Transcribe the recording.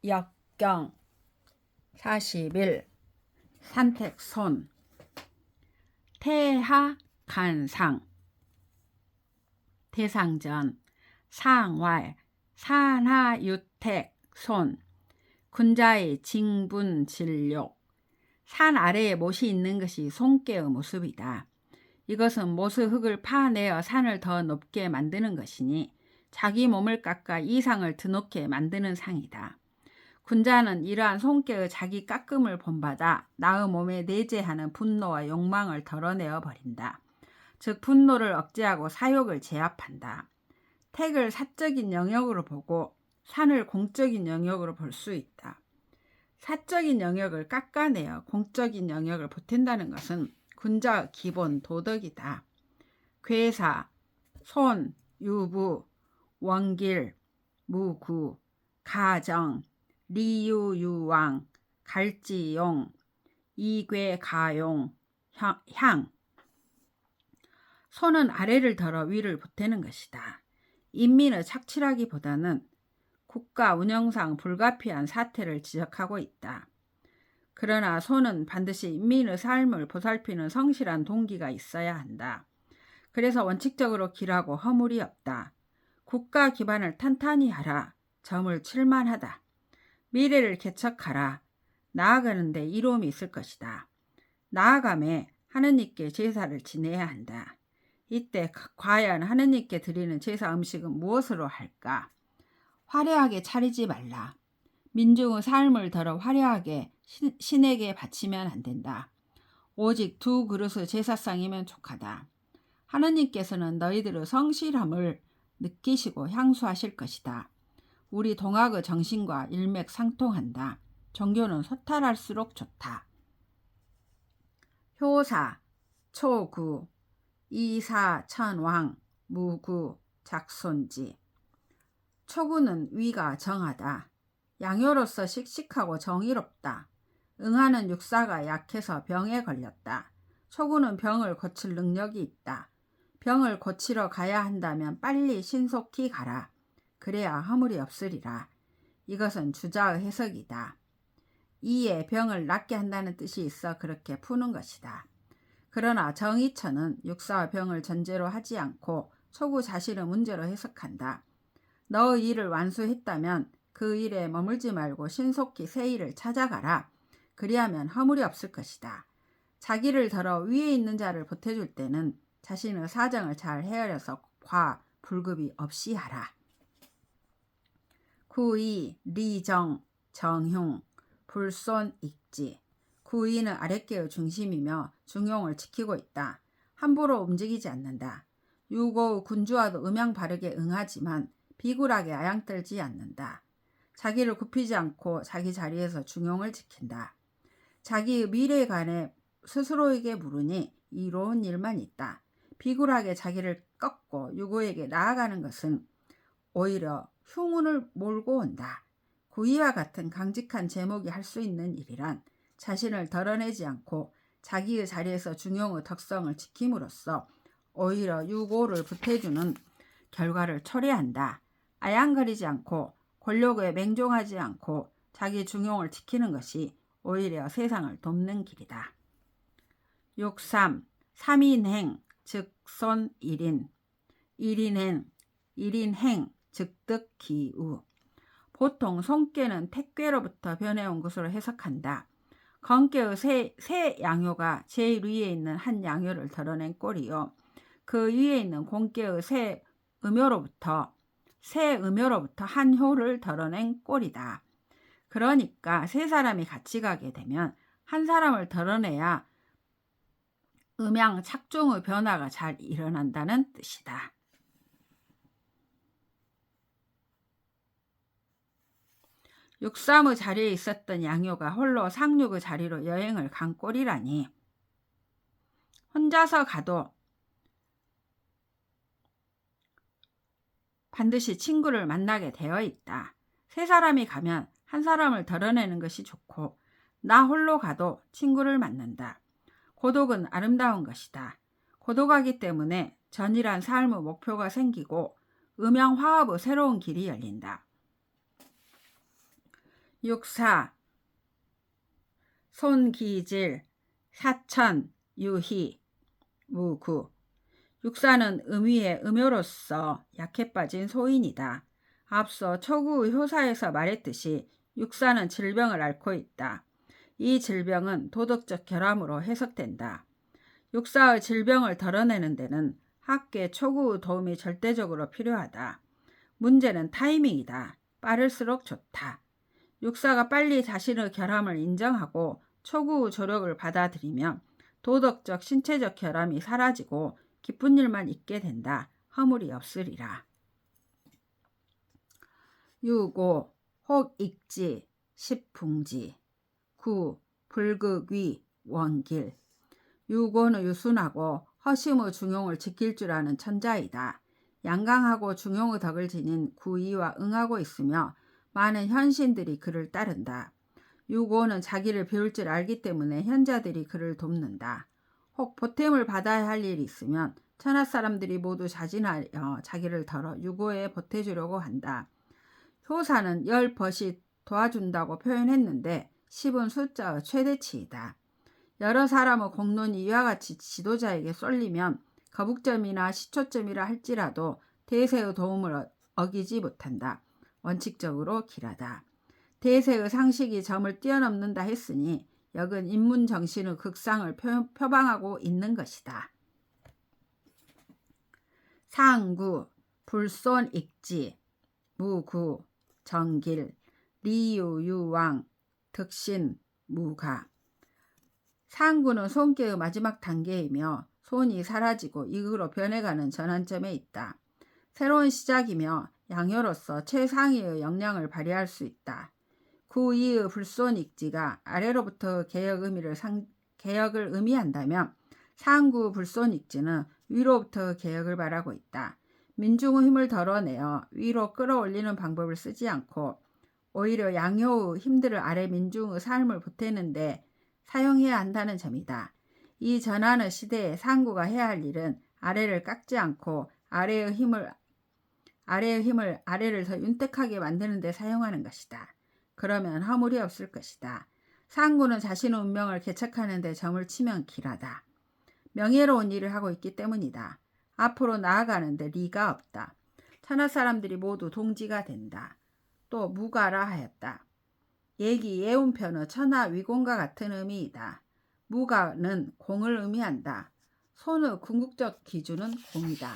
역경 41 산택손 태하 간상 대상전 상왈 산하유택 손 군자의 징분 진욕 산 아래에 못이 있는 것이 손께의 모습이다. 이것은 못의 흙을 파내어 산을 더 높게 만드는 것이니 자기 몸을 깎아 이상을 드높게 만드는 상이다. 군자는 이러한 손께의 자기 깎음을 본받아 나의 몸에 내재하는 분노와 욕망을 덜어내어 버린다. 즉 분노를 억제하고 사욕을 제압한다. 택을 사적인 영역으로 보고 산을 공적인 영역으로 볼 수 있다. 사적인 영역을 깎아내어 공적인 영역을 보탠다는 것은 군자의 기본 도덕이다. 괴사, 손, 유부, 원길, 무구, 가정, 리유유왕, 갈지용, 이괴가용, 향. 손은 아래를 덜어 위를 보태는 것이다. 인민의 착취라기보다는 국가 운영상 불가피한 사태를 지적하고 있다. 그러나 손은 반드시 인민의 삶을 보살피는 성실한 동기가 있어야 한다. 그래서 원칙적으로 길하고 허물이 없다. 국가 기반을 탄탄히 하라. 점을 칠만하다. 미래를 개척하라. 나아가는데 이로움이 있을 것이다. 나아가매 하느님께 제사를 지내야 한다. 이때 과연 하느님께 드리는 제사 음식은 무엇으로 할까? 화려하게 차리지 말라. 민중의 삶을 덜어 화려하게 신에게 바치면 안 된다. 오직 2 그릇의 제사상이면 족하다. 하느님께서는 너희들의 성실함을 느끼시고 향수하실 것이다. 우리 동학의 정신과 일맥상통한다. 종교는 소탈할수록 좋다. 효사, 초구, 이사천왕, 무구, 작손지. 초구는 위가 정하다. 양요로서 씩씩하고 정의롭다. 응하는 육사가 약해서 병에 걸렸다. 초구는 병을 고칠 능력이 있다. 병을 고치러 가야 한다면 빨리 신속히 가라. 그래야 허물이 없으리라. 이것은 주자의 해석이다. 이에 병을 낫게 한다는 뜻이 있어 그렇게 푸는 것이다. 그러나 정의처는 육사와 병을 전제로 하지 않고 초구 자신의 문제로 해석한다. 너의 일을 완수했다면 그 일에 머물지 말고 신속히 새 일을 찾아가라. 그리하면 허물이 없을 것이다. 자기를 덜어 위에 있는 자를 보태줄 때는 자신의 사정을 잘 헤아려서 과, 불급이 없이 하라. 구이, 리정, 정흉, 불손, 익지. 구이는 아랫계의 중심이며 중용을 지키고 있다. 함부로 움직이지 않는다. 유고의 군주와도 음양 바르게 응하지만 비굴하게 아양떨지 않는다. 자기를 굽히지 않고 자기 자리에서 중용을 지킨다. 자기의 미래에 관해 스스로에게 물으니 이로운 일만 있다. 비굴하게 자기를 꺾고 유고에게 나아가는 것은 오히려 흉운을 몰고 온다. 구이와 같은 강직한 제목이 할 수 있는 일이란 자신을 덜어내지 않고 자기의 자리에서 중용의 덕성을 지킴으로써 오히려 유고를 보태주는 결과를 초래한다. 아양거리지 않고 권력에 맹종하지 않고 자기 중용을 지키는 것이 오히려 세상을 돕는 길이다. 63. 3인행 즉 손 1인 1인행 즉득기우. 보통 손께는 택괴로부터 변해온 것으로 해석한다. 건께의 새 양효가 제일 위에 있는 한 양효를 덜어낸 꼴이요. 그 위에 있는 공께의 새 음효로부터 한 효를 덜어낸 꼴이다. 그러니까 세 사람이 같이 가게 되면 한 사람을 덜어내야 음양 착종의 변화가 잘 일어난다는 뜻이다. 육삼의 자리에 있었던 양효가 홀로 상륙의 자리로 여행을 간 꼴이라니. 혼자서 가도 반드시 친구를 만나게 되어 있다. 세 사람이 가면 한 사람을 덜어내는 것이 좋고 나 홀로 가도 친구를 만난다. 고독은 아름다운 것이다. 고독하기 때문에 전일한 삶의 목표가 생기고 음양화합의 새로운 길이 열린다. 육사 손기질 사천 유희 무구. 육사는 음위의 음요로서 약해 빠진 소인이다. 앞서 초구 효사에서 말했듯이 육사는 질병을 앓고 있다. 이 질병은 도덕적 결함으로 해석된다. 육사의 질병을 덜어내는 데는 학계 초구의 도움이 절대적으로 필요하다. 문제는 타이밍이다. 빠를수록 좋다. 육사가 빨리 자신의 결함을 인정하고 초구의 조력을 받아들이면 도덕적 신체적 결함이 사라지고 기쁜 일만 있게 된다. 허물이 없으리라. 유고 혹익지 십풍지 구 불극위 원길. 유고는 유순하고 허심의 중용을 지킬 줄 아는 천자이다. 양강하고 중용의 덕을 지닌 구이와 응하고 있으며 많은 현신들이 그를 따른다. 유고는 자기를 배울 줄 알기 때문에 현자들이 그를 돕는다. 혹 보탬을 받아야 할 일이 있으면 천하 사람들이 모두 자진하여 자기를 덜어 유고에 보태주려고 한다. 효사는 10벗이 도와준다고 표현했는데 10은 숫자의 최대치이다. 여러 사람의 공론이 이와 같이 지도자에게 쏠리면 거북점이나 시초점이라 할지라도 대세의 도움을 어기지 못한다. 원칙적으로 길하다. 대세의 상식이 점을 뛰어넘는다 했으니 역은 인문정신의 극상을 표방하고 있는 것이다. 상구 불손익지 무구 정길 리유유왕 득신 무가. 상구는 손계의 마지막 단계이며 손이 사라지고 이으로 변해가는 전환점에 있다. 새로운 시작이며 양효로서 최상위의 역량을 발휘할 수 있다. 구이의 불손익지가 아래로부터 개혁을 의미한다면 상구 불손익지는 위로부터 개혁을 바라고 있다. 민중의 힘을 덜어내어 위로 끌어올리는 방법을 쓰지 않고 오히려 양효의 힘들을 아래 민중의 삶을 보태는데 사용해야 한다는 점이다. 이 전환의 시대에 상구가 해야 할 일은 아래를 깎지 않고 아래의 힘을 아래를 더 윤택하게 만드는 데 사용하는 것이다. 그러면 허물이 없을 것이다. 상구는 자신의 운명을 개척하는 데 점을 치면 길하다. 명예로운 일을 하고 있기 때문이다. 앞으로 나아가는데 리가 없다. 천하 사람들이 모두 동지가 된다. 또 무가라 하였다. 예기 예운편의 천하 위공과 같은 의미이다. 무가는 공을 의미한다. 손의 궁극적 기준은 공이다.